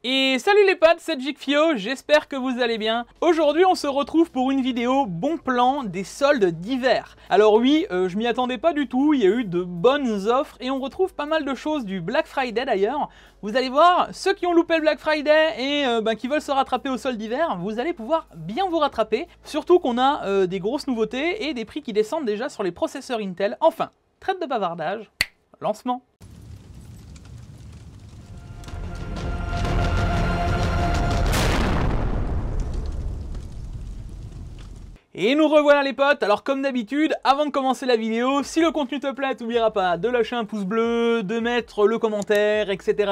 Et salut les potes, c'est Jigfio, j'espère que vous allez bien. Aujourd'hui on se retrouve pour une vidéo bon plan des soldes d'hiver. Alors oui, je m'y attendais pas du tout, il y a eu de bonnes offres et on retrouve pas mal de choses du Black Friday d'ailleurs. Vous allez voir, ceux qui ont loupé le Black Friday et qui veulent se rattraper au solde d'hiver, vous allez pouvoir bien vous rattraper. Surtout qu'on a des grosses nouveautés et des prix qui descendent déjà sur les processeurs Intel. Enfin, trêve de bavardage, lancement. Et nous revoilà les potes. Alors comme d'habitude, avant de commencer la vidéo, si le contenu te plaît, t'oublieras pas de lâcher un pouce bleu, de mettre le commentaire, etc.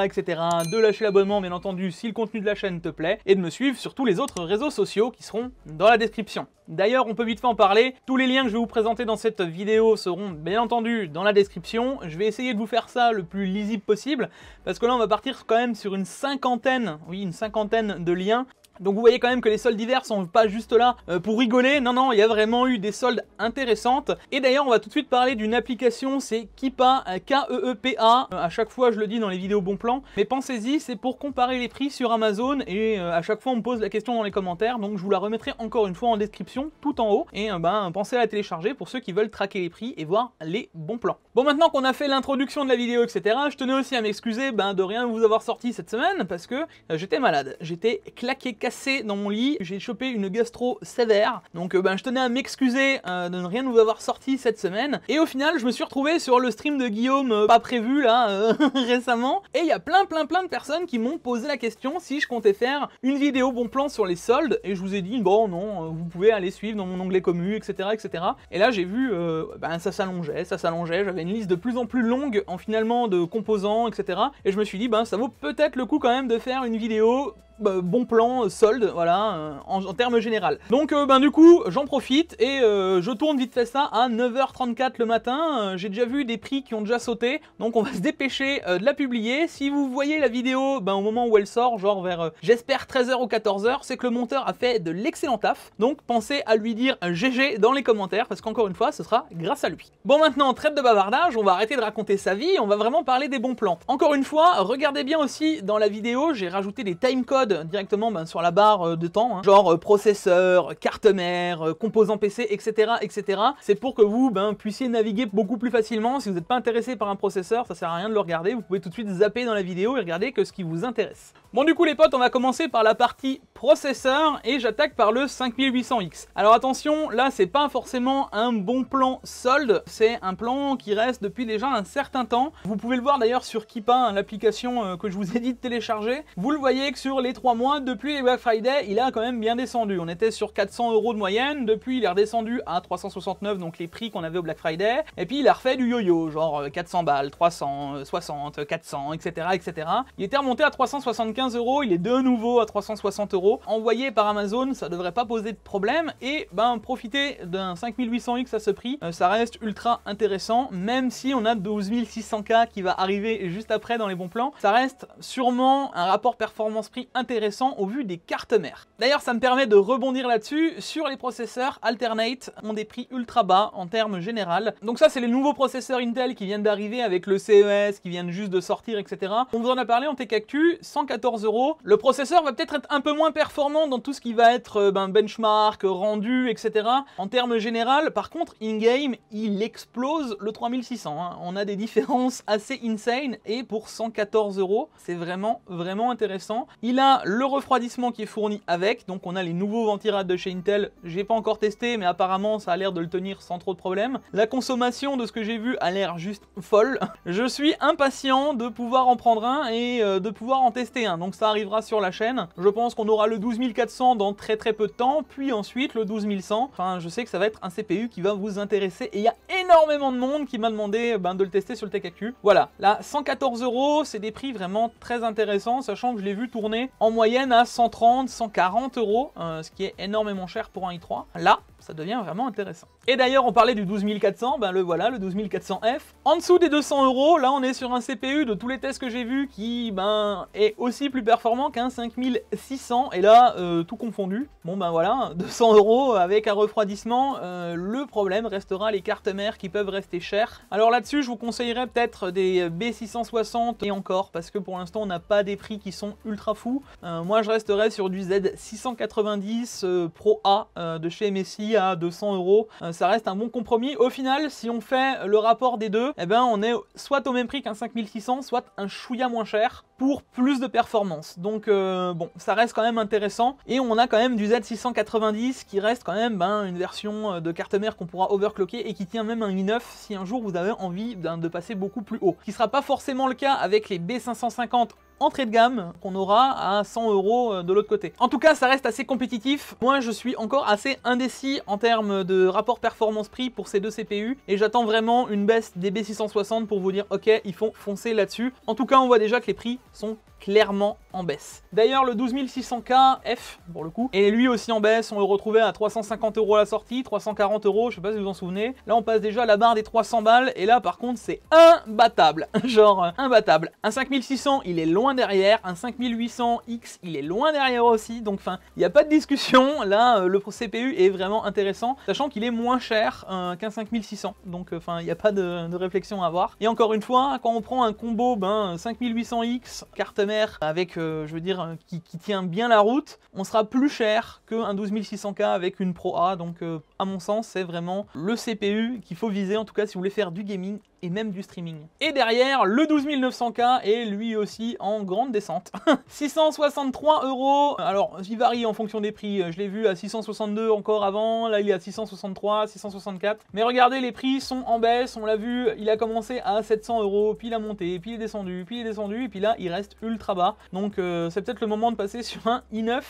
de lâcher l'abonnement bien entendu si le contenu de la chaîne te plaît, et de me suivre sur tous les autres réseaux sociaux qui seront dans la description. D'ailleurs, on peut vite fait en parler, tous les liens que je vais vous présenter dans cette vidéo seront bien entendu dans la description. Je vais essayer de vous faire ça le plus lisible possible, parce que là on va partir quand même sur une cinquantaine de liens. Donc vous voyez quand même que les soldes d'hiver sont pas juste là pour rigoler, non, il y a vraiment eu des soldes intéressantes. Et d'ailleurs on va tout de suite parler d'une application, c'est Keepa, K-E-E-P-A, à chaque fois je le dis dans les vidéos bon plan, mais pensez-y, c'est pour comparer les prix sur Amazon et à chaque fois on me pose la question dans les commentaires, donc je vous la remettrai encore une fois en description, tout en haut, et pensez à la télécharger pour ceux qui veulent traquer les prix et voir les bons plans. Bon, maintenant qu'on a fait l'introduction de la vidéo, etc., je tenais aussi à m'excuser de rien vous avoir sorti cette semaine, parce que j'étais malade, j'étais claqué, cassé dans mon lit, j'ai chopé une gastro sévère, donc je tenais à m'excuser de ne rien vous avoir sorti cette semaine, et au final je me suis retrouvé sur le stream de Guillaume, pas prévu là, récemment, et il y a plein de personnes qui m'ont posé la question si je comptais faire une vidéo bon plan sur les soldes, et je vous ai dit bon non, vous pouvez aller suivre dans mon onglet commu, etc. Et là j'ai vu, ça s'allongeait, j'avais une liste de plus en plus longue en finalement de composants, etc. Et je me suis dit ça vaut peut-être le coup quand même de faire une vidéo bon plan, solde, voilà, en termes général. Donc du coup, j'en profite et je tourne vite fait ça à 9h34 le matin. J'ai déjà vu des prix qui ont déjà sauté, donc on va se dépêcher de la publier. Si vous voyez la vidéo au moment où elle sort, genre vers, j'espère 13h ou 14h, c'est que le monteur a fait de l'excellent taf. Donc pensez à lui dire GG dans les commentaires, parce qu'encore une fois, ce sera grâce à lui. Bon, maintenant, trêve de bavardage, on va arrêter de raconter sa vie, on va vraiment parler des bons plans. Encore une fois, regardez bien aussi dans la vidéo, j'ai rajouté des timecodes directement sur la barre de temps, hein, genre processeur, carte mère, composants PC, etc. C'est pour que vous puissiez naviguer beaucoup plus facilement. Si vous n'êtes pas intéressé par un processeur, ça sert à rien de le regarder, vous pouvez tout de suite zapper dans la vidéo et regarder que ce qui vous intéresse. Bon, du coup les potes, on va commencer par la partie processeur et j'attaque par le 5800X. Alors attention, là c'est pas forcément un bon plan solde, c'est un plan qui reste depuis déjà un certain temps. Vous pouvez le voir d'ailleurs sur Keepa, hein, l'application que je vous ai dit de télécharger. Vous le voyez que sur les 3 mois, depuis les Black Friday, il a quand même bien descendu. On était sur 400 € de moyenne, depuis il est redescendu à 369, donc les prix qu'on avait au Black Friday, et puis il a refait du yo-yo, genre 400 balles, 300, 60, 400, etc. Il était remonté à 375 €, il est de nouveau à 360 €. Envoyé par Amazon, ça devrait pas poser de problème, et profiter d'un 5800X à ce prix, ça reste ultra intéressant, même si on a 12600K qui va arriver juste après dans les bons plans, ça reste sûrement un rapport performance-prix intéressant au vu des cartes mères. D'ailleurs, ça me permet de rebondir là-dessus, sur les processeurs Alternate ont des prix ultra bas en termes général. Donc ça, c'est les nouveaux processeurs Intel qui viennent d'arriver avec le CES, qui viennent juste de sortir, etc. On vous en a parlé en Tech Actu, 114 €. Le processeur va peut-être être un peu moins performant dans tout ce qui va être benchmark, rendu, etc. En termes général, par contre, in-game, il explose le 3600. Hein. On a des différences assez insane, et pour 114 €, c'est vraiment intéressant. Il a le refroidissement qui est fourni avec, donc on a les nouveaux ventirades de chez Intel, j'ai pas encore testé, mais apparemment ça a l'air de le tenir sans trop de problème. La consommation de ce que j'ai vu a l'air juste folle. Je suis impatient de pouvoir en prendre un et de pouvoir en tester un, donc ça arrivera sur la chaîne. Je pense qu'on aura le 12400 dans très peu de temps, puis ensuite le 12100. Enfin, je sais que ça va être un CPU qui va vous intéresser, et il y a énormément de monde qui m'a demandé de le tester sur le Tech Actu. Voilà, là 114 €, c'est des prix vraiment très intéressants, sachant que je l'ai vu tourner en moyenne à 130, 140 €, ce qui est énormément cher pour un i3. Là, ça devient vraiment intéressant. Et d'ailleurs, on parlait du 12400, ben le voilà, le 12400F. En dessous des 200 €, là on est sur un CPU de tous les tests que j'ai vus qui est aussi plus performant qu'un 5600, et là, tout confondu. Bon ben voilà, 200 € avec un refroidissement, le problème restera les cartes mères qui peuvent rester chères. Alors là-dessus, je vous conseillerais peut-être des B660 et encore, parce que pour l'instant on n'a pas des prix qui sont ultra fous. Moi je resterai sur du Z690 Pro A de chez MSI à 200 €. Ça reste un bon compromis. Au final, si on fait le rapport des deux, eh ben on est soit au même prix qu'un 5600, soit un chouïa moins cher pour plus de performance. Donc bon, ça reste quand même intéressant. Et on a quand même du Z690 qui reste quand même une version de carte mère qu'on pourra overclocker et qui tient même un i9 si un jour vous avez envie de passer beaucoup plus haut. Ce qui sera pas forcément le cas avec les B550 entrée de gamme qu'on aura à 100 € de l'autre côté. En tout cas, ça reste assez compétitif. Moi, je suis encore assez indécis en termes de rapport performance-prix pour ces deux CPU et j'attends vraiment une baisse des B660 pour vous dire ok, il faut foncer là-dessus. En tout cas, on voit déjà que les prix sont clairement en baisse. D'ailleurs, le 12600K F, pour le coup, est lui aussi en baisse. On le retrouvait à 350 € à la sortie, 340 €, je sais pas si vous vous en souvenez. Là, on passe déjà à la barre des 300 balles, et là, par contre, c'est imbattable. Genre, imbattable. Un 5600, il est loin derrière. Un 5800X, il est loin derrière aussi. Donc, enfin, il n'y a pas de discussion. Là, le CPU est vraiment intéressant, sachant qu'il est moins cher qu'un 5600. Donc, enfin, il n'y a pas de réflexion à avoir. Et encore une fois, quand on prend un combo, 5800X, carte mère, avec, je veux dire, qui tient bien la route, on sera plus cher qu'un 12600K avec une Pro A. Donc, à mon sens, c'est vraiment le CPU qu'il faut viser, en tout cas si vous voulez faire du gaming et même du streaming. Et derrière, le 12900K est lui aussi en grande descente. 663 €. Alors, il varie en fonction des prix. Je l'ai vu à 662 encore avant. Là, il est à 663, 664. Mais regardez, les prix sont en baisse. On l'a vu, il a commencé à 700 €, puis il a monté, puis il est descendu, puis il est descendu, et puis là, il reste ultra bas. Donc, c'est peut-être le moment de passer sur un i9.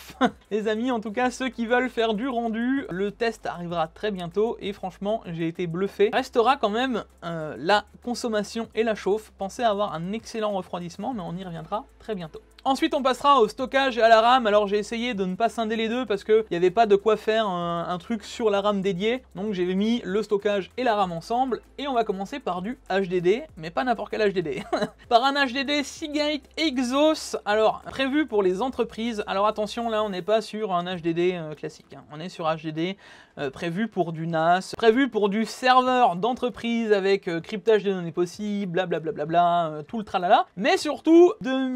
Les amis, en tout cas, ceux qui veulent faire du rendu, le test arrivera très bientôt. Et franchement, j'ai été bluffé. Restera quand même la consommation et la chauffe. Pensez à avoir un excellent refroidissement, mais on y reviendra très bientôt. Ensuite, on passera au stockage et à la RAM. Alors, j'ai essayé de ne pas scinder les deux parce qu'il n'y avait pas de quoi faire un truc sur la RAM dédiée. Donc, j'ai mis le stockage et la RAM ensemble. Et on va commencer par du HDD, mais pas n'importe quel HDD. Par un HDD Seagate Exos. Alors, prévu pour les entreprises. Alors, attention, là, on n'est pas sur un HDD classique. On est sur HDD prévu pour du NAS, prévu pour du serveur d'entreprise avec cryptage des données possibles, blablabla, tout le tralala. Mais surtout, 2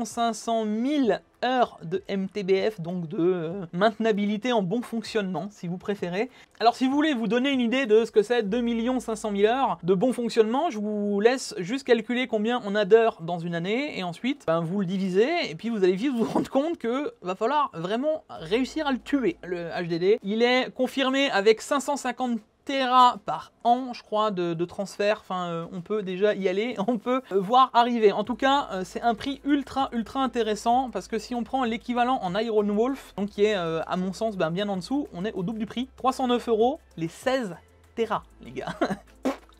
500 000 heures de MTBF, donc de maintenabilité en bon fonctionnement, si vous préférez. Alors, si vous voulez vous donner une idée de ce que c'est 2 500 000 heures de bon fonctionnement, je vous laisse juste calculer combien on a d'heures dans une année, et ensuite, vous le divisez, et puis vous allez vite vous rendre compte que va falloir vraiment réussir à le tuer, le HDD. Il est confirmé avec 550 Tera par an, je crois, de transfert. Enfin, on peut déjà y aller, on peut voir arriver. En tout cas, c'est un prix ultra intéressant, parce que si on prend l'équivalent en Iron Wolf, donc qui est à mon sens bien en dessous, on est au double du prix. 309 €, les 16 Tera, les gars.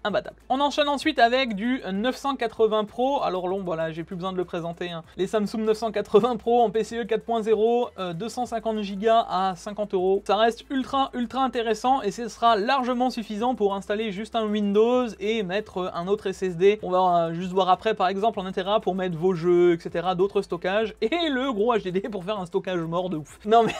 Imbattable. On enchaîne ensuite avec du 980 Pro. Alors long, voilà, j'ai plus besoin de le présenter. Les Samsung 980 Pro en PCIe 4.0, 250 Go à 50 €. Ça reste ultra intéressant et ce sera largement suffisant pour installer juste un Windows et mettre un autre SSD. On va juste voir après, par exemple, en 1 Tera pour mettre vos jeux, etc., d'autres stockages, et le gros HDD pour faire un stockage mort de ouf. Non mais...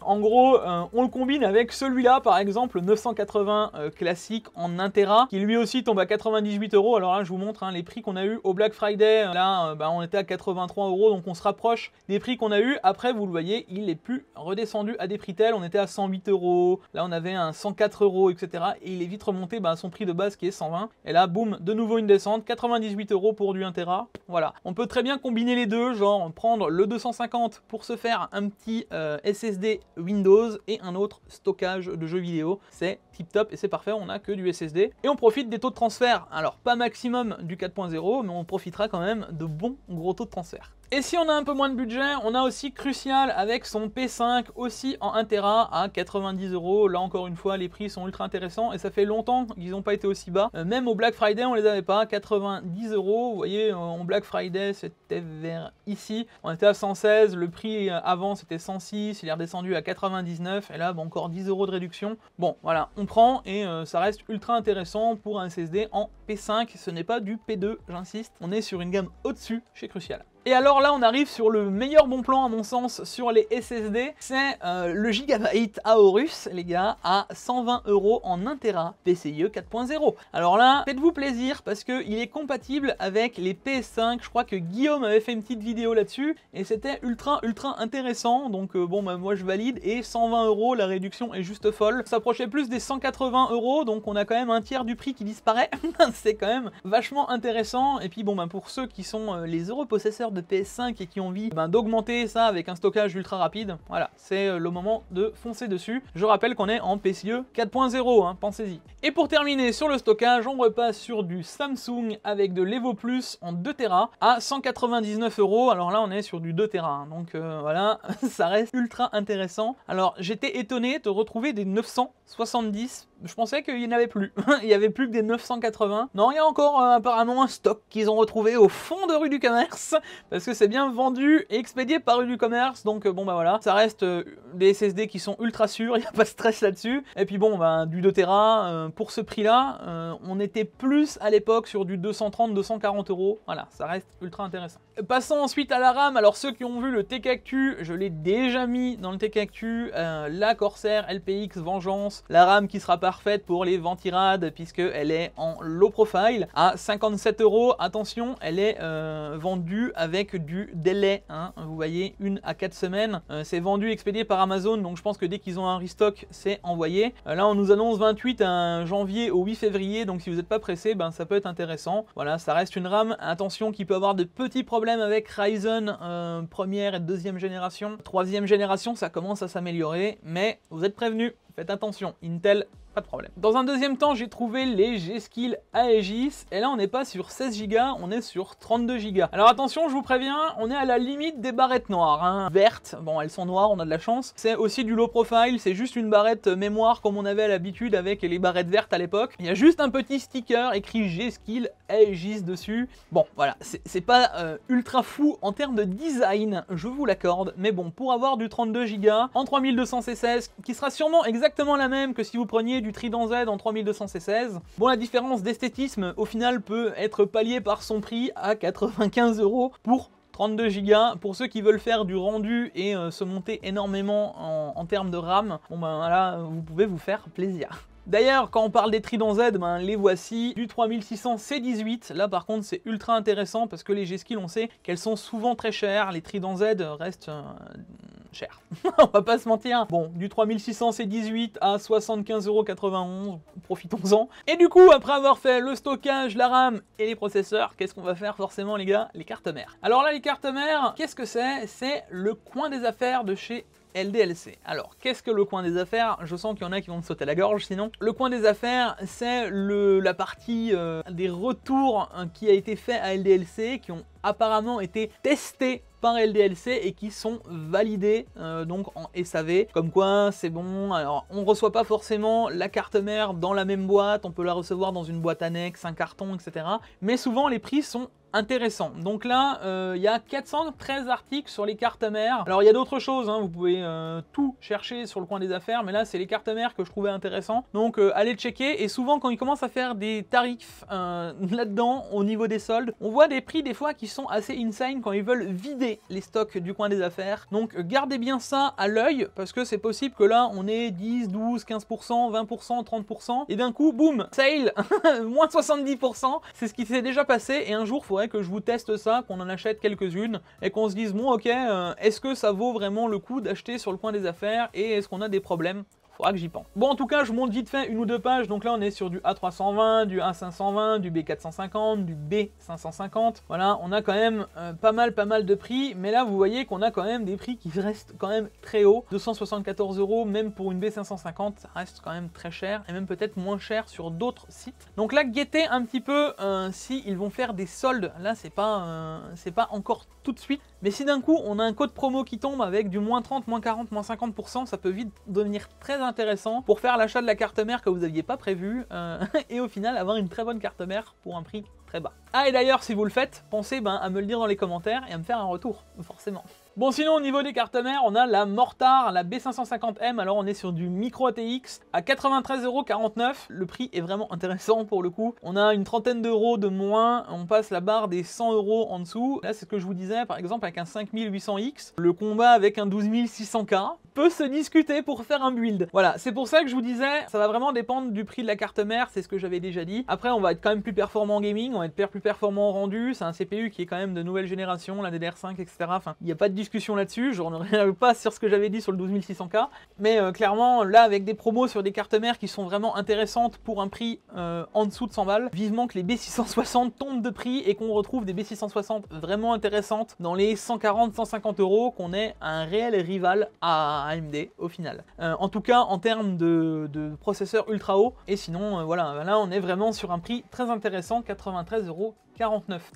En gros, on le combine avec celui-là, par exemple, le 980 classique en 1 Tera, qui lui aussi tombe à 98 €. Alors là, je vous montre les prix qu'on a eu au Black Friday. Là, on était à 83 €, donc on se rapproche des prix qu'on a eu. Après, vous le voyez, il est plus redescendu à des prix tels. On était à 108 €, là on avait un 104 €, etc. Et il est vite remonté à son prix de base qui est 120. Et là, boum, de nouveau une descente, 98 € pour du 1 Tera. Voilà, on peut très bien combiner les deux, genre prendre le 250 pour se faire un petit SSD Windows et un autre stockage de jeux vidéo. C'est tip top et c'est parfait, on n'a que du SSD. Et on profite des taux de transfert, alors pas maximum du 4.0, mais on profitera quand même de bons gros taux de transfert. Et si on a un peu moins de budget, on a aussi Crucial avec son P5 aussi en 1 Tera à 90 €. Là encore une fois, les prix sont ultra intéressants et ça fait longtemps qu'ils n'ont pas été aussi bas. Même au Black Friday, on les avait pas, 90 €. Vous voyez, en Black Friday, c'était vers ici. On était à 116, le prix avant c'était 106, il est redescendu à 99 et là, bon, encore 10 € de réduction. Bon, voilà, on prend et ça reste ultra intéressant pour un SSD en P5. Ce n'est pas du P2, j'insiste. On est sur une gamme au-dessus chez Crucial. Et alors là, on arrive sur le meilleur bon plan à mon sens sur les SSD, c'est le Gigabyte Aorus, les gars, à 120 € en 1 Tera PCIe 4.0. Alors là, faites-vous plaisir parce qu'il est compatible avec les PS5. Je crois que Guillaume avait fait une petite vidéo là-dessus et c'était ultra intéressant. Donc bon, bah, moi je valide et 120 €, la réduction est juste folle. Ça s'approchait plus des 180 €, donc on a quand même un tiers du prix qui disparaît. C'est quand même vachement intéressant. Et puis bon, bah, pour ceux qui sont les heureux possesseurs de PS5 et qui ont envie d'augmenter ça avec un stockage ultra rapide, voilà, c'est le moment de foncer dessus. Je rappelle qu'on est en PCIe 4.0, hein, pensez-y. Et pour terminer sur le stockage, on repasse sur du Samsung avec de l'Evo Plus en 2 Tera à 199 €. Alors là, on est sur du 2 Tera, hein, donc voilà, ça reste ultra intéressant. Alors j'étais étonné de retrouver des 970. Je pensais qu'il n'y en avait plus. Il n'y avait plus que des 980. Non, il y a encore apparemment un stock qu'ils ont retrouvé au fond de rue du commerce. Parce que c'est bien vendu et expédié par rue du commerce. Donc bon bah voilà, ça reste des SSD qui sont ultra sûrs. Il n'y a pas de stress là-dessus. Et puis bon, bah, du 2 Tera, pour ce prix-là, on était plus à l'époque sur du 230-240 €. Voilà, ça reste ultra intéressant. Passons ensuite à la RAM. Alors ceux qui ont vu le Tech Actu, je l'ai déjà mis dans le Tech Actu. La Corsair LPX Vengeance. La RAM qui sera parfaite pour les ventirades puisqu'elle est en low profile à 57 €. Attention, elle est vendue avec du délai, hein. Vous voyez, 1 à 4 semaines. C'est vendu, expédié par Amazon, donc je pense que dès qu'ils ont un restock, c'est envoyé. Là, on nous annonce 28 janvier au 8 février, donc si vous n'êtes pas pressé, ben, ça peut être intéressant. Voilà, ça reste une RAM, attention, qui peut avoir de petits problèmes avec Ryzen première et deuxième génération. Troisième génération, ça commence à s'améliorer, mais vous êtes prévenus. Faites attention, Intel, pas de problème. Dans un deuxième temps, j'ai trouvé les G-Skill Aegis, et là on n'est pas sur 16 Go, on est sur 32 Go. Alors attention, je vous préviens, on est à la limite des barrettes noires, hein. Vertes, bon elles sont noires, on a de la chance. C'est aussi du low profile, c'est juste une barrette mémoire comme on avait à l'habitude avec les barrettes vertes à l'époque. Il y a juste un petit sticker écrit G-Skill Aegis dessus. Bon voilà, c'est pas ultra fou en termes de design, je vous l'accorde, mais bon, pour avoir du 32 Go en 3200 C16, qui sera sûrement exactement la même que si vous preniez du Trident Z en 3200 C16. Bon, la différence d'esthétisme au final peut être palliée par son prix à 95 € pour 32 Go. Pour ceux qui veulent faire du rendu et se monter énormément en termes de RAM, bon ben là, vous pouvez vous faire plaisir. D'ailleurs, quand on parle des Trident Z, ben, les voici, du 3600 C18. Là, par contre, c'est ultra intéressant parce que les G-Skill, on sait qu'elles sont souvent très chères. Les Trident Z restent chers. On va pas se mentir. Bon, du 3600 C18 à 75,91 €, profitons-en. Et du coup, après avoir fait le stockage, la RAM et les processeurs, qu'est-ce qu'on va faire forcément, les gars? Les cartes mères. Alors là, les cartes mères, qu'est-ce que c'est? C'est le coin des affaires de chez LDLC. Alors, qu'est-ce que le coin des affaires? Je sens qu'il y en a qui vont me sauter la gorge sinon. Le coin des affaires, c'est la partie des retours qui a été fait à LDLC, qui ont apparemment été testés par LDLC et qui sont validés donc en SAV, comme quoi c'est bon. Alors on reçoit pas forcément la carte mère dans la même boîte, on peut la recevoir dans une boîte annexe, un carton, etc. Mais souvent les prix sont intéressants. Donc là, il y a 413 articles sur les cartes mères. Alors il y a d'autres choses, hein, vous pouvez tout chercher sur le coin des affaires, mais là c'est les cartes mères que je trouvais intéressants. Donc allez checker, et souvent quand ils commencent à faire des tarifs là-dedans, au niveau des soldes, on voit des prix des fois qui sont assez insane quand ils veulent vider les stocks du coin des affaires. Donc gardez bien ça à l'œil, parce que c'est possible que là on ait 10, 12, 15%, 20%, 30%, et d'un coup, boum, sale, moins 70%, c'est ce qui s'est déjà passé, et un jour, il faudrait que je vous teste ça, qu'on en achète quelques-unes, et qu'on se dise, bon ok, est-ce que ça vaut vraiment le coup d'acheter sur le coin des affaires, et est-ce qu'on a des problèmes? faudra que j'y pense. Bon, en tout cas, je vous montre vite fait une ou deux pages. Donc là, on est sur du A320, du A520, du B450, du B550. Voilà, on a quand même pas mal de prix. Mais là, vous voyez qu'on a quand même des prix qui restent quand même très hauts. 274 €, même pour une B550, ça reste quand même très cher. Et même peut-être moins cher sur d'autres sites. Donc là, guettez un petit peu si ils vont faire des soldes. Là, c'est pas encore tout de suite. Mais si d'un coup, on a un code promo qui tombe avec du moins 30, moins 40, moins 50%, ça peut vite devenir très intéressant pour faire l'achat de la carte mère que vous n'aviez pas prévu et au final avoir une très bonne carte mère pour un prix très bas. Ah, et d'ailleurs, si vous le faites, pensez à me le dire dans les commentaires et à me faire un retour, forcément. Bon, sinon au niveau des cartes mères, on a la Mortar, la B550M, alors on est sur du micro ATX à 93,49 €. Le prix est vraiment intéressant pour le coup. On a une trentaine d'euros de moins, on passe la barre des 100 € en dessous. Là, c'est ce que je vous disais, par exemple, avec un 5800X, le combat avec un 12600K peut se discuter pour faire un build. Voilà, c'est pour ça que je vous disais, ça va vraiment dépendre du prix de la carte mère, c'est ce que j'avais déjà dit. Après, on va être quand même plus performant en gaming, on va être plus performant en rendu, c'est un CPU qui est quand même de nouvelle génération, la DDR5, etc. Enfin, il n'y a pas de discussion là-dessus, je reviendrai pas sur ce que j'avais dit sur le 12600K, mais clairement, là, avec des promos sur des cartes mères qui sont vraiment intéressantes pour un prix en dessous de 100 balles, vivement que les B660 tombent de prix et qu'on retrouve des B660 vraiment intéressantes dans les 140-150 €, qu'on ait un réel rival à AMD au final. En tout cas, en termes de processeurs ultra haut, et sinon, voilà, là, on est vraiment sur un prix très intéressant, 93,49 €.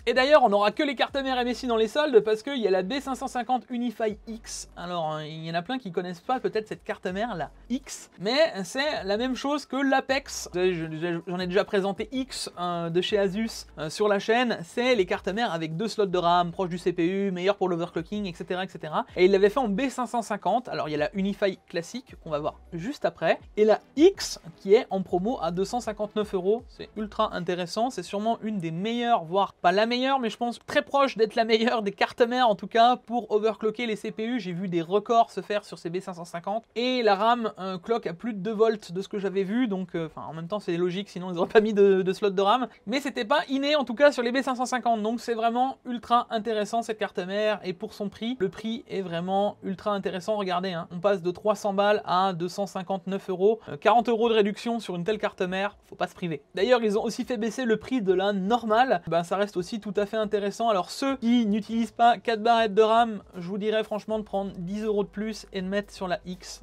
Et d'ailleurs, on n'aura que les cartes mères MSI dans les soldes parce qu'il y a la B550 Unify X. Alors, il y en a plein qui connaissent pas peut-être cette carte mère, la X, mais c'est la même chose que l'Apex. J'en ai déjà présenté X de chez Asus sur la chaîne. C'est les cartes mères avec 2 slots de RAM, proche du CPU, meilleur pour l'overclocking, etc., etc. Et il l'avait fait en B550. Alors, il y a la Unify classique qu'on va voir juste après, et la X qui est en promo à 259 €. C'est ultra intéressant. C'est sûrement une des meilleures, voire pas la meilleure, mais je pense très proche d'être la meilleure des cartes mères en tout cas pour overclocker les CPU. J'ai vu des records se faire sur ces B550 et la RAM clock à plus de 2 volts de ce que j'avais vu, donc en même temps c'est logique, sinon ils n'auraient pas mis de slot de RAM, mais c'était pas inné en tout cas sur les B550, donc c'est vraiment ultra intéressant cette carte mère. Et pour son prix, le prix est vraiment ultra intéressant. Regardez, hein, on passe de 300 balles à 259 €, 40 € de réduction sur une telle carte mère, faut pas se priver. D'ailleurs, ils ont aussi fait baisser le prix de la normale, ça reste aussi tout à fait intéressant. Alors ceux qui n'utilisent pas 4 barrettes de RAM, je vous dirais franchement de prendre 10 € de plus et de mettre sur la X,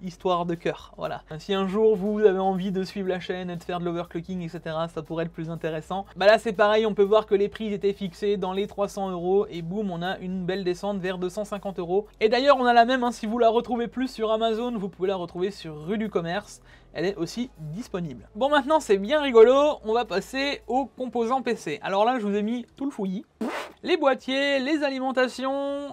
histoire de cœur, voilà. Si un jour vous avez envie de suivre la chaîne et de faire de l'overclocking, etc., ça pourrait être plus intéressant. Là c'est pareil, on peut voir que les prix étaient fixés dans les 300 € et boum, on a une belle descente vers 250 €. Et d'ailleurs on a la même, hein, si vous la retrouvez plus sur Amazon, vous pouvez la retrouver sur Rue du Commerce. Elle est aussi disponible. Bon, maintenant c'est bien rigolo, on va passer aux composants PC. Alors là je vous ai mis tout le fouillis, les boîtiers, les alimentations,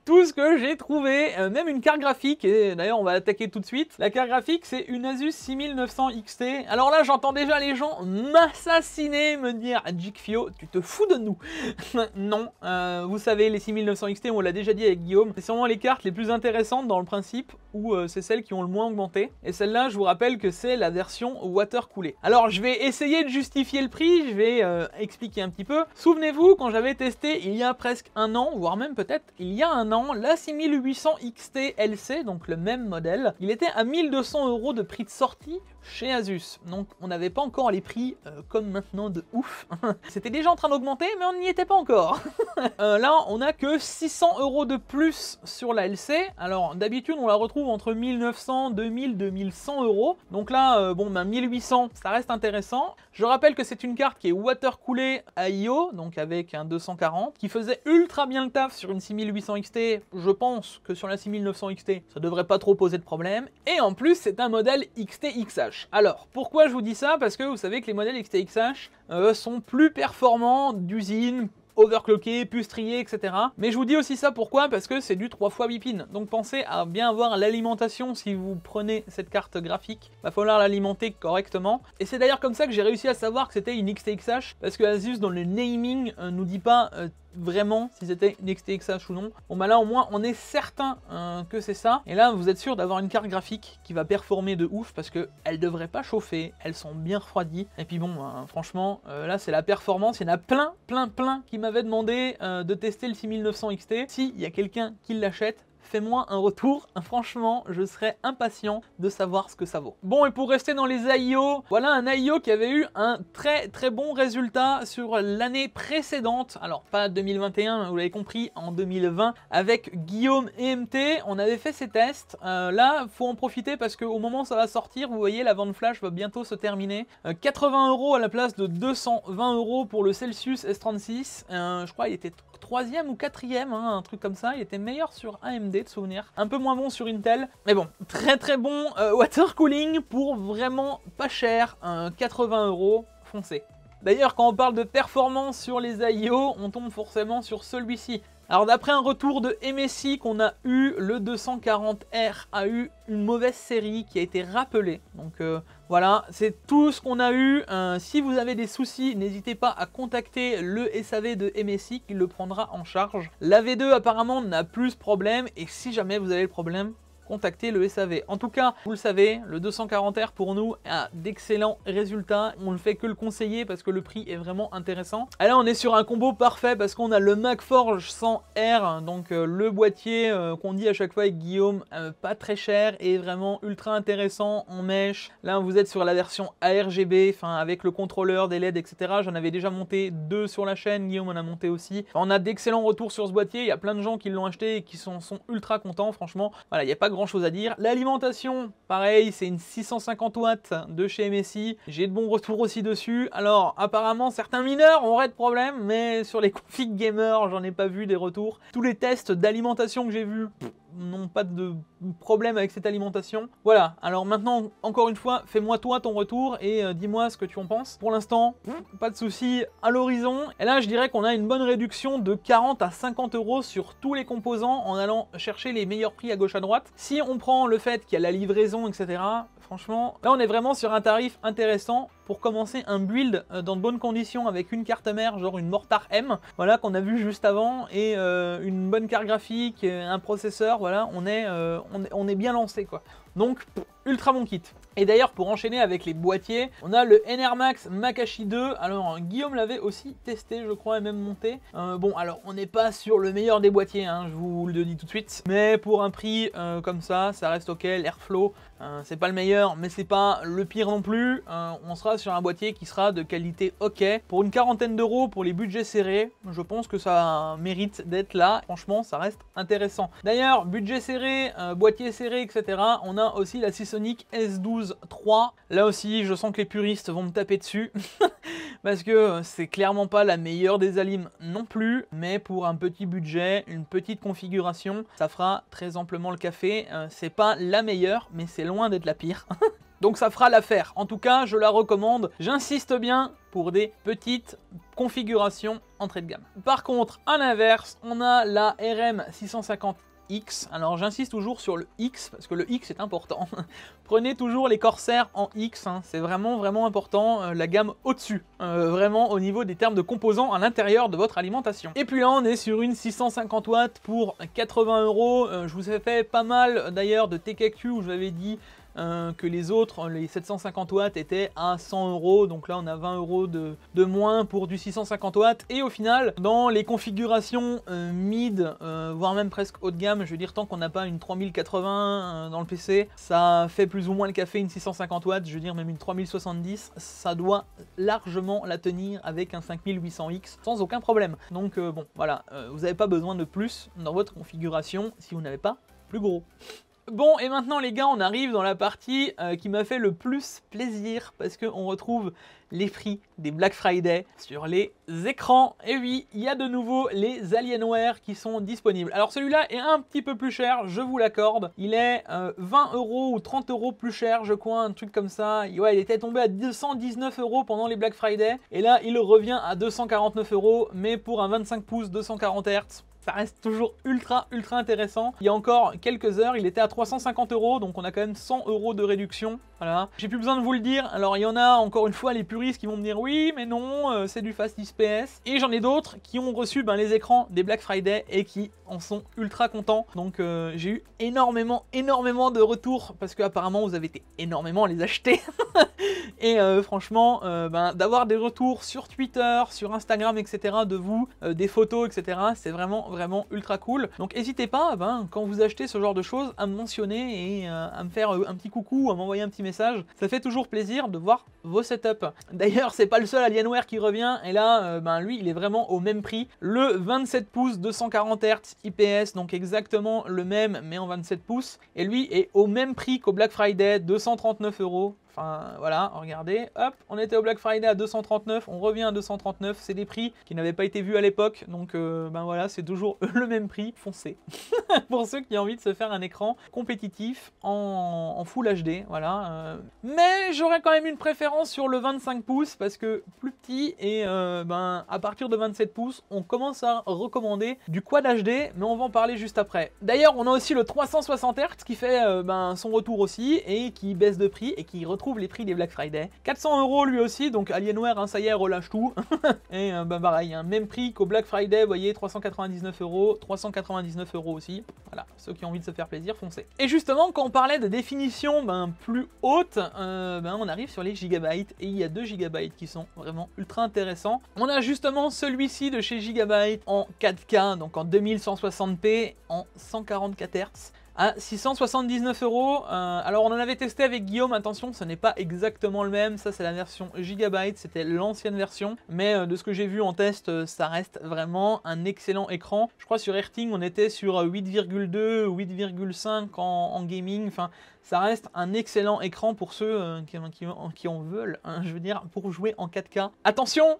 tout ce que j'ai trouvé, même une carte graphique, et d'ailleurs on va attaquer tout de suite. La carte graphique, c'est une Asus 6900 XT. Alors là j'entends déjà les gens m'assassiner, me dire Jikfio, tu te fous de nous. Non, vous savez, les 6900 XT, on l'a déjà dit avec Guillaume, c'est sûrement les cartes les plus intéressantes dans le principe, où c'est celles qui ont le moins augmenté. Et celle-là, je vous rappelle que c'est la version water coolée. Alors, je vais essayer de justifier le prix, je vais expliquer un petit peu. Souvenez-vous, quand j'avais testé il y a presque un an, voire même peut-être il y a un an, la 6800 XT LC, donc le même modèle, il était à 1200 € de prix de sortie chez Asus. Donc on n'avait pas encore les prix comme maintenant de ouf. C'était déjà en train d'augmenter, mais on n'y était pas encore. Là, on n'a que 600 € de plus sur la LC. Alors d'habitude, on la retrouve entre 1900, 2000, 2100 €. Donc là, 1800, ça reste intéressant. Je rappelle que c'est une carte qui est water coolée à IO, donc avec un 240, qui faisait ultra bien le taf sur une 6800 XT. Je pense que sur la 6900 XT, ça devrait pas trop poser de problème. Et en plus, c'est un modèle XT-XH. Alors, pourquoi je vous dis ça? Parce que vous savez que les modèles XT-XH sont plus performants d'usine, overclocké, pustrier, etc. Mais je vous dis aussi ça pourquoi? Parce que c'est du 3 fois 8 pins. Donc pensez à bien voir l'alimentation si vous prenez cette carte graphique. Il va falloir l'alimenter correctement. Et c'est d'ailleurs comme ça que j'ai réussi à savoir que c'était une XT-XH, parce que Asus dans le naming nous dit pas vraiment si c'était une XT-XH ou non. Bon là au moins on est certain que c'est ça. Et là vous êtes sûr d'avoir une carte graphique qui va performer de ouf, parce que elle devrait pas chauffer, elles sont bien refroidies. Et puis franchement là c'est la performance. Il y en a plein qui m'avaient demandé de tester le 6900 XT. S'il y a quelqu'un qui l'achète, fais-moi un retour. Franchement, je serais impatient de savoir ce que ça vaut. Bon, et pour rester dans les AIO, voilà un AIO qui avait eu un très bon résultat sur l'année précédente. Alors, pas 2021, vous l'avez compris, en 2020, avec Guillaume et MT, on avait fait ces tests. Là, faut en profiter parce qu'au moment où ça va sortir, vous voyez, la vente flash va bientôt se terminer. 80 € à la place de 220 € pour le Celsius S36. Je crois qu'il était 3e ou 4e, hein, un truc comme ça. Il était meilleur sur AMD de souvenir, un peu moins bon sur Intel, mais bon, très bon water cooling pour vraiment pas cher, 80 €, foncez. D'ailleurs, quand on parle de performance sur les AIO, on tombe forcément sur celui-ci. Alors d'après un retour de MSI qu'on a eu, le 240R a eu une mauvaise série qui a été rappelée. Donc voilà, c'est tout ce qu'on a eu. Si vous avez des soucis, n'hésitez pas à contacter le SAV de MSI qui le prendra en charge. La V2 apparemment n'a plus ce problème et si jamais vous avez le problème, contactez le SAV. En tout cas, vous le savez, le 240R pour nous a d'excellents résultats. On ne fait que le conseiller parce que le prix est vraiment intéressant. Et là, on est sur un combo parfait parce qu'on a le MagForge 100R, donc le boîtier qu'on dit à chaque fois avec Guillaume, pas très cher et vraiment ultra intéressant en mèche. Là, vous êtes sur la version ARGB, enfin avec le contrôleur, des LED, etc. J'en avais déjà monté 2 sur la chaîne, Guillaume en a monté aussi. Enfin, on a d'excellents retours sur ce boîtier. Il y a plein de gens qui l'ont acheté et qui sont ultra contents. Franchement, voilà, il n'y a pas grand chose à dire. L'alimentation, pareil, c'est une 650 watts de chez MSI. J'ai de bons retours aussi dessus. Alors, apparemment, certains mineurs auraient de problème, mais sur les configs gamers, j'en ai pas vu des retours. Tous les tests d'alimentation que j'ai vus n'ont pas de problème avec cette alimentation. Voilà, alors maintenant, encore une fois, fais-moi toi ton retour et dis-moi ce que tu en penses. Pour l'instant, pas de souci à l'horizon. Et là, je dirais qu'on a une bonne réduction de 40 à 50 € sur tous les composants en allant chercher les meilleurs prix à gauche à droite. Si on prend le fait qu'il y a la livraison, etc., franchement, là on est vraiment sur un tarif intéressant pour commencer un build dans de bonnes conditions avec une carte mère, genre une Mortar M, voilà, qu'on a vu juste avant, et une bonne carte graphique, un processeur, voilà, on est bien lancé quoi. Donc, ultra bon kit. Et d'ailleurs, pour enchaîner avec les boîtiers, on a le NRMax Makashi 2. Alors, Guillaume l'avait aussi testé, je crois, et même monté. Bon, alors, on n'est pas sur le meilleur des boîtiers, hein, je vous le dis tout de suite. Mais pour un prix comme ça reste ok. L'Airflow, c'est pas le meilleur, mais c'est pas le pire non plus. On sera sur un boîtier qui sera de qualité ok. Pour une quarantaine d'euros, pour les budgets serrés, je pense que ça mérite d'être là. Franchement, ça reste intéressant. D'ailleurs, budget serré, boîtier serré, etc. On a aussi la Seasonic S12 III. Là aussi, je sens que les puristes vont me taper dessus. Parce que c'est clairement pas la meilleure des alimes non plus. Mais pour un petit budget, une petite configuration, ça fera très amplement le café. C'est pas la meilleure, mais c'est loin d'être la pire. Donc ça fera l'affaire. En tout cas, je la recommande. J'insiste bien pour des petites configurations entrée de gamme. Par contre, à l'inverse, on a la RM650X. Alors j'insiste toujours sur le X parce que le X est important. Prenez toujours les Corsair en X, hein. C'est vraiment important, la gamme au-dessus, vraiment au niveau des termes de composants à l'intérieur de votre alimentation. Et puis là on est sur une 650 watts pour 80 €. Je vous ai fait pas mal d'ailleurs de TKQ où je vous avais dit que les autres, les 750 watts étaient à 100 €, donc là on a 20 € de moins pour du 650 watts, et au final, dans les configurations mid, voire même presque haut de gamme, je veux dire tant qu'on n'a pas une 3080 dans le PC, ça fait plus ou moins le café une 650 watts, je veux dire même une 3070, ça doit largement la tenir avec un 5800X sans aucun problème. Donc bon, voilà, vous n'avez pas besoin de plus dans votre configuration si vous n'avez pas plus gros. Bon, et maintenant les gars, on arrive dans la partie qui m'a fait le plus plaisir parce qu'on retrouve les prix des Black Friday sur les écrans. Et oui, il y a de nouveau les Alienware qui sont disponibles. Alors celui-là est un petit peu plus cher, je vous l'accorde. Il est 20 € ou 30 € plus cher, je crois, un truc comme ça. Ouais, il était tombé à 219 € pendant les Black Friday. Et là, il revient à 249 €, mais pour un 25 pouces 240 Hz. Ça reste toujours ultra intéressant. Il y a encore quelques heures, il était à 350 €, donc on a quand même 100 € de réduction. Voilà. J'ai plus besoin de vous le dire. Alors il y en a encore une fois les puristes qui vont me dire oui, mais non, c'est du Fast XPS. Et j'en ai d'autres qui ont reçu les écrans des Black Friday et qui en sont ultra contents. Donc j'ai eu énormément de retours parce que apparemment vous avez été énormément à les acheter. Et franchement, d'avoir des retours sur Twitter, sur Instagram, etc. de vous, des photos, etc. C'est vraiment vraiment ultra cool. Donc n'hésitez pas, quand vous achetez ce genre de choses, à me mentionner et à me faire un petit coucou, à m'envoyer un petit message. Ça fait toujours plaisir de voir vos setups. D'ailleurs, c'est pas le seul Alienware qui revient, et là, lui, il est vraiment au même prix. Le 27 pouces 240 Hz IPS, donc exactement le même, mais en 27 pouces. Et lui est au même prix qu'au Black Friday, 239 €. Enfin voilà, regardez, hop, on était au Black Friday à 239, on revient à 239, c'est des prix qui n'avaient pas été vus à l'époque, donc voilà, c'est toujours le même prix, foncez. Pour ceux qui ont envie de se faire un écran compétitif en Full HD, voilà. Mais j'aurais quand même une préférence sur le 25 pouces, parce que plus petit, et à partir de 27 pouces, on commence à recommander du Quad HD, mais on va en parler juste après. D'ailleurs, on a aussi le 360 Hz qui fait son retour aussi, et qui baisse de prix, et qui retrouve les prix des Black Friday. 400 € lui aussi, donc Alienware, ça y est, relâche tout. Et pareil, même prix qu'au Black Friday, vous voyez, 399 €, 399 € aussi. Voilà, ceux qui ont envie de se faire plaisir, foncez. Et justement, quand on parlait de définition plus haute, on arrive sur les gigabytes, et il y a 2 gigabytes qui sont vraiment ultra intéressants. On a justement celui-ci de chez Gigabyte en 4K, donc en 2160p, en 144 Hz. À 679 €. Alors on en avait testé avec Guillaume, attention, ce n'est pas exactement le même, ça c'est la version Gigabyte, c'était l'ancienne version, mais de ce que j'ai vu en test, ça reste vraiment un excellent écran. Je crois sur Airting on était sur 8,2, 8,5 en gaming, enfin ça reste un excellent écran pour ceux qui en veulent, je veux dire, pour jouer en 4K. Attention,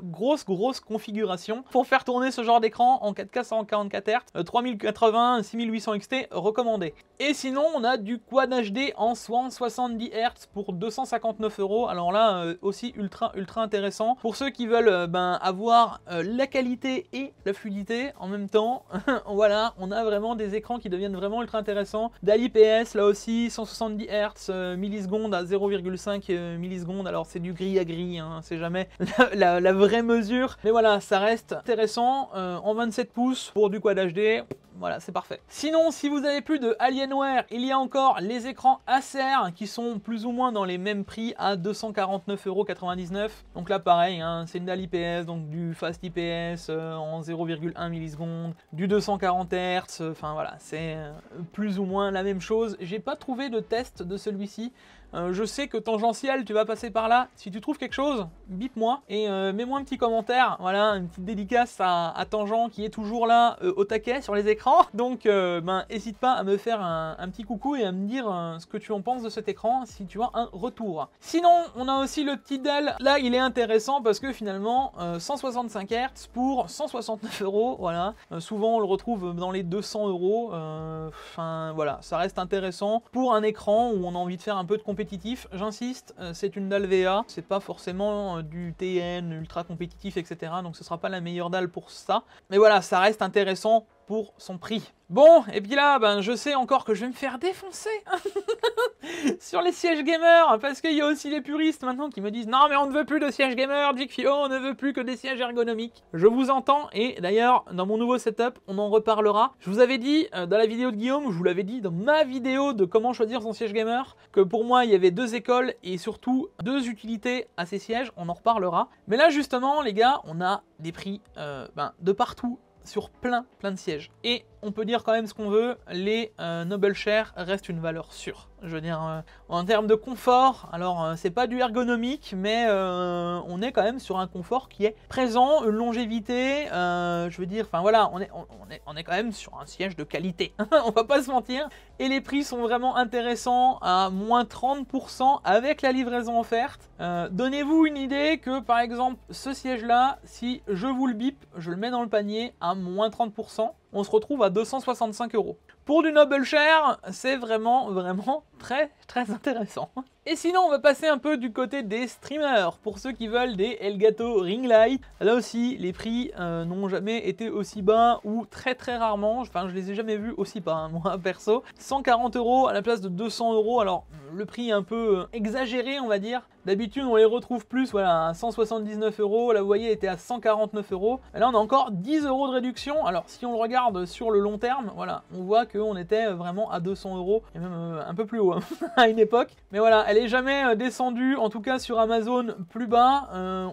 grosse configuration. Pour faire tourner ce genre d'écran en 4K 144 Hz, 3080, 6800 XT, recommandé. Et sinon, on a du Quad HD en 170 Hz pour 259 €. Alors là, aussi ultra intéressant. Pour ceux qui veulent avoir la qualité et la fluidité en même temps, voilà, on a vraiment des écrans qui deviennent vraiment ultra intéressants. d'IPS, là aussi, 170 Hz, millisecondes à 0,5 millisecondes. Alors c'est du gris à gris, c'est jamais la vraie mesure. Mais voilà, ça reste intéressant. En 27 pouces pour du Quad HD. Voilà, c'est parfait. Sinon, si vous avez plus de Alienware, il y a encore les écrans Acer qui sont plus ou moins dans les mêmes prix à 249,99 €. Donc là, pareil, c'est une dalle IPS, donc du Fast IPS en 0,1 millisecondes, du 240 Hz, enfin voilà, c'est plus ou moins la même chose. J'ai pas trouvé de test de celui-ci. Je sais que Tangentiel, tu vas passer par là. Si tu trouves quelque chose, bip-moi et mets-moi un petit commentaire. Voilà, une petite dédicace à Tangent qui est toujours là au taquet sur les écrans. Donc, n'hésite pas à me faire un petit coucou et à me dire ce que tu en penses de cet écran si tu as un retour. Sinon, on a aussi le petit Dell. Là, il est intéressant parce que finalement, 165 Hz pour 169 €. Voilà, souvent on le retrouve dans les 200 €. Enfin, voilà, ça reste intéressant pour un écran où on a envie de faire un peu de compétition. J'insiste, c'est une dalle VA, c'est pas forcément du TN ultra compétitif, etc. Donc ce sera pas la meilleure dalle pour ça. Mais voilà, ça reste intéressant pour son prix. Bon, et puis là, je sais encore que je vais me faire défoncer sur les sièges gamer, parce qu'il y a aussi les puristes maintenant qui me disent « Non, mais on ne veut plus de sièges gamer, Geekphilo, on ne veut plus que des sièges ergonomiques. » Je vous entends, et d'ailleurs, dans mon nouveau setup, on en reparlera. Je vous avais dit, dans la vidéo de Guillaume, je vous l'avais dit dans ma vidéo de comment choisir son siège gamer, que pour moi, il y avait 2 écoles, et surtout 2 utilités à ces sièges, on en reparlera. Mais là, justement, les gars, on a des prix de partout, sur plein de sièges. Et on peut dire quand même ce qu'on veut, les Noble Chair restent une valeur sûre. Je veux dire, en termes de confort, alors c'est pas du ergonomique, mais on est quand même sur un confort qui est présent, une longévité, je veux dire, enfin voilà, on est quand même sur un siège de qualité, on va pas se mentir. Et les prix sont vraiment intéressants, à moins 30% avec la livraison offerte. Donnez-vous une idée que par exemple, ce siège-là, si je vous le bip, je le mets dans le panier à moins 30%, on se retrouve à 265 €. Pour du Noble Chair, c'est vraiment très intéressant. Et sinon, on va passer un peu du côté des streamers. Pour ceux qui veulent des Elgato Ring Light, là aussi, les prix n'ont jamais été aussi bas ou très rarement. Enfin, je les ai jamais vus aussi bas, moi, perso. 140 € à la place de 200 €. Alors, le prix est un peu exagéré, on va dire. D'habitude, on les retrouve plus, voilà, à 179 €. Là, vous voyez, était à 149 €. Et là, on a encore 10 € de réduction. Alors, si on le regarde sur le long terme, voilà, on voit qu'on était vraiment à 200 € et même un peu plus haut à une époque. Mais voilà, elle est jamais descendue, en tout cas sur Amazon, plus bas.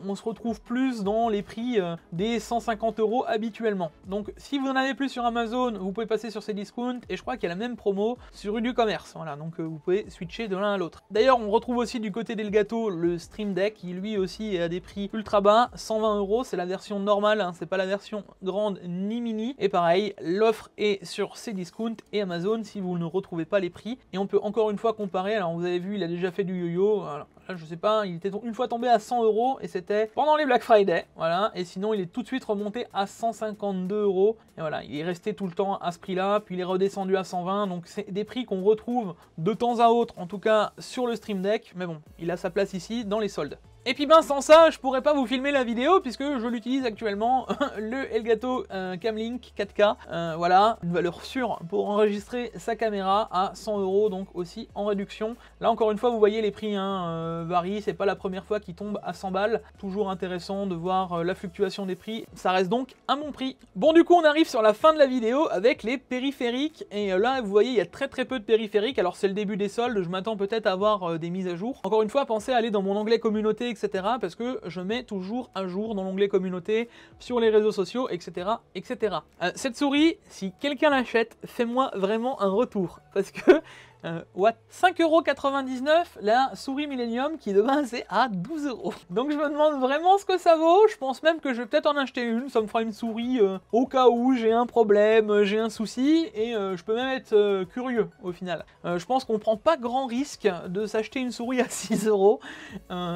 On se retrouve plus dans les prix des 150 € habituellement. Donc si vous en avez plus sur Amazon, vous pouvez passer sur Cdiscount, et je crois qu'il y a la même promo sur Uducommerce. Voilà, donc vous pouvez switcher de l'un à l'autre. D'ailleurs, on retrouve aussi du côté d'Elgato le Stream Deck, qui lui aussi est à des prix ultra bas, 120 €, c'est la version normale, hein, c'est pas la version grande ni mini. Et pareil, l'offre est sur Cdiscount et Amazon si vous ne retrouvez pas les prix. Et on peut encore une fois comparer. Alors vous avez vu, il a déjà fait du yo-yo. Voilà. Là, je sais pas, il était une fois tombé à 100 € et c'était pendant les Black Friday. Voilà. Et sinon, il est tout de suite remonté à 152 €. Et voilà, il est resté tout le temps à ce prix-là, puis il est redescendu à 120. Donc c'est des prix qu'on retrouve de temps à autre, en tout cas sur le Stream Deck. Mais bon, il a sa place ici dans les soldes. Et puis ben sans ça, je pourrais pas vous filmer la vidéo puisque je l'utilise actuellement, le Elgato Camlink 4K, voilà, une valeur sûre pour enregistrer sa caméra à 100 €, donc aussi en réduction. Là encore une fois, vous voyez les prix varient, c'est pas la première fois qu'il tombe à 100 balles, toujours intéressant de voir la fluctuation des prix, ça reste donc un bon prix. Bon du coup on arrive sur la fin de la vidéo avec les périphériques, et là vous voyez il y a très peu de périphériques, alors c'est le début des soldes, je m'attends peut-être à avoir des mises à jour. Encore une fois, pensez à aller dans mon onglet communauté, etc. parce que je mets toujours à jour dans l'onglet communauté, sur les réseaux sociaux, etc. etc. Cette souris, si quelqu'un l'achète, fais-moi vraiment un retour, parce que 5,99 € la souris Millennium qui de base est à 12 €. Donc je me demande vraiment ce que ça vaut. Je pense même que je vais peut-être en acheter une. Ça me fera une souris au cas où j'ai un problème, j'ai un souci, et je peux même être curieux au final. Je pense qu'on prend pas grand risque de s'acheter une souris à 6 €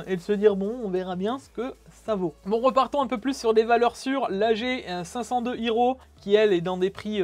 et de se dire bon, on verra bien ce que ça vaut. Bon, repartons un peu plus sur des valeurs sûres. L'AG 502 Hero qui elle est dans des prix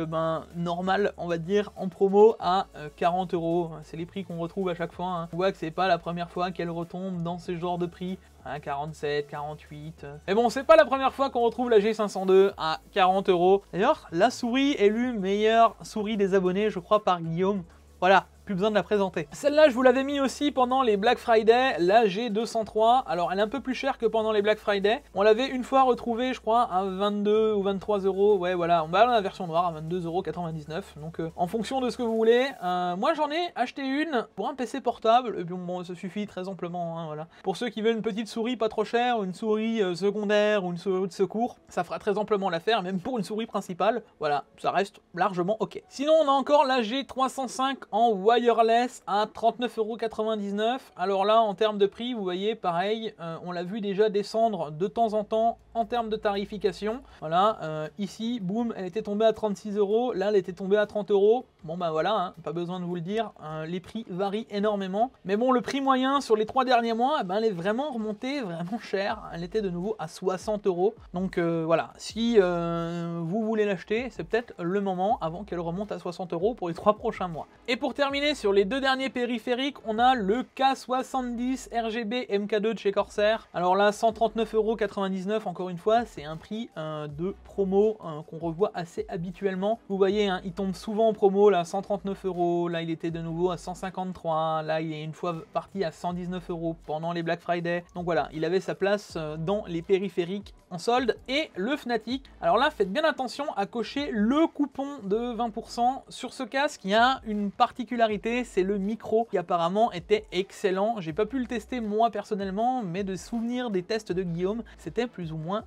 normal, on va dire, en promo à 40 €. C'est les prix qu'on retrouve à chaque fois. Hein. On voit que c'est pas la première fois qu'elle retombe dans ce genre de prix. 47, 48. Mais bon, c'est pas la première fois qu'on retrouve la G502 à 40 €. D'ailleurs, la souris élue meilleure souris des abonnés, je crois, par Guillaume. Voilà. Plus besoin de la présenter. Celle-là, je vous l'avais mis aussi pendant les Black Friday, la G203. Alors, elle est un peu plus chère que pendant les Black Friday. On l'avait une fois retrouvée, je crois, à 22 ou 23 €. Ouais, voilà, on va dans la version noire à 22,99 €. Donc, en fonction de ce que vous voulez. Moi, j'en ai acheté une pour un PC portable. Et puis, bon, ça suffit très amplement. Hein, voilà. Pour ceux qui veulent une petite souris pas trop chère, ou une souris secondaire, ou une souris de secours, ça fera très amplement l'affaire. Même pour une souris principale, voilà, ça reste largement OK. Sinon, on a encore la G305 en wireless à 39,99 €. Alors là, en termes de prix, vous voyez, pareil, on l'a vu déjà descendre de temps en temps en termes de tarification. Voilà, ici, boum, elle était tombée à 36 €. Là, elle était tombée à 30 €. Bon, ben voilà, hein, pas besoin de vous le dire. Les prix varient énormément. Mais bon, le prix moyen sur les 3 derniers mois, ben, elle est vraiment remontée, vraiment chère. Elle était de nouveau à 60 €. Donc voilà, si vous voulez l'acheter, c'est peut-être le moment avant qu'elle remonte à 60 € pour les 3 prochains mois. Et pour terminer, sur les 2 derniers périphériques, on a le K70 RGB MK2 de chez Corsair. Alors là, 139,99 €, encore une fois, c'est un prix de promo qu'on revoit assez habituellement. Vous voyez, hein, il tombe souvent en promo, là, 139 €, là, il était de nouveau à 153 €, là, il est une fois parti à 119 € pendant les Black Friday. Donc voilà, il avait sa place dans les périphériques en solde. Et le Fnatic, alors là, faites bien attention à cocher le coupon de 20%. Sur ce casque, il y a une particularité, c'est le micro qui apparemment était excellent. J'ai pas pu le tester moi personnellement, mais de souvenir des tests de Guillaume, c'était plus ou moins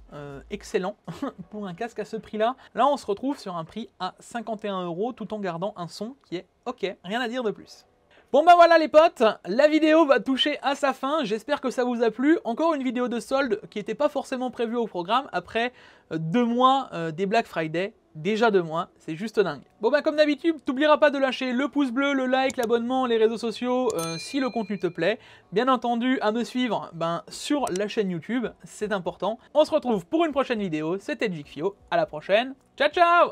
excellent pour un casque à ce prix-là. Là, on se retrouve sur un prix à 51 € tout en gardant un son qui est OK, rien à dire de plus. Bon ben voilà les potes, la vidéo va toucher à sa fin, j'espère que ça vous a plu. Encore une vidéo de solde qui n'était pas forcément prévue au programme après 2 mois des Black Friday. Déjà 2 mois, c'est juste dingue. Bon ben comme d'habitude, t'oublieras pas de lâcher le pouce bleu, le like, l'abonnement, les réseaux sociaux si le contenu te plaît. Bien entendu à me suivre sur la chaîne YouTube, c'est important. On se retrouve pour une prochaine vidéo, c'était Jikfio, à la prochaine, ciao ciao.